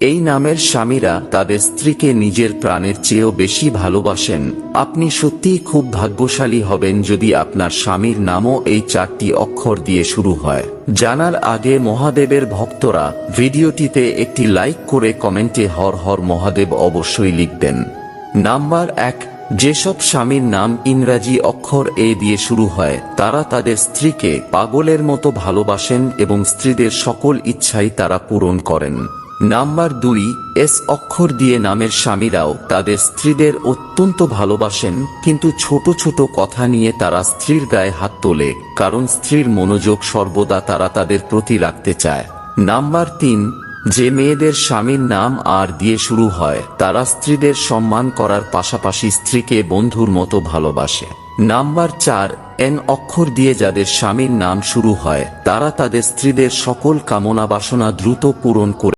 এই নামের স্বামীরা তাদের স্ত্রীকে নিজের প্রাণের চেয়েও বেশি ভালোবাসেন। আপনি সত্যিই খুব ভাগ্যশালী হবেন যদি আপনার স্বামীর নামও এই 4টি অক্ষর দিয়ে শুরু হয়। জানার আগে মহাদেবের ভক্তরা ভিডিওটিতে একটি লাইক করে কমেন্টে হর হর মহাদেব অবশ্যই লিখবেন। নাম্বার 1, যেসব স্বামীর নাম ইংরাজি অক্ষর এ দিয়ে শুরু হয় তারা তাদের স্ত্রীকে পাগলের মতো ভালোবাসেন এবং স্ত্রীদের সকল ইচ্ছাই তারা পূরণ করেন। নাম্বার 2, এস অক্ষর দিয়ে নামের স্বামীরাও তাদের স্ত্রীদের অত্যন্ত ভালোবাসেন, কিন্তু ছোট ছোট কথা নিয়ে তারা স্ত্রীর গায়ে হাত তোলে, কারণ স্ত্রীর মনোযোগ সর্বদা তারা তাদের প্রতি রাখতে চায়। নাম্বার 3, যে মেয়েদের স্বামীর নাম আর দিয়ে শুরু হয় তারা স্ত্রীদের সম্মান করার পাশাপাশি স্ত্রীকে বন্ধুর মতো ভালোবাসে। নাম্বার 4, এন অক্ষর দিয়ে যাদের স্বামীর নাম শুরু হয় তারা তাদের স্ত্রীদের সকল কামনা বাসনা দ্রুত পূরণ করে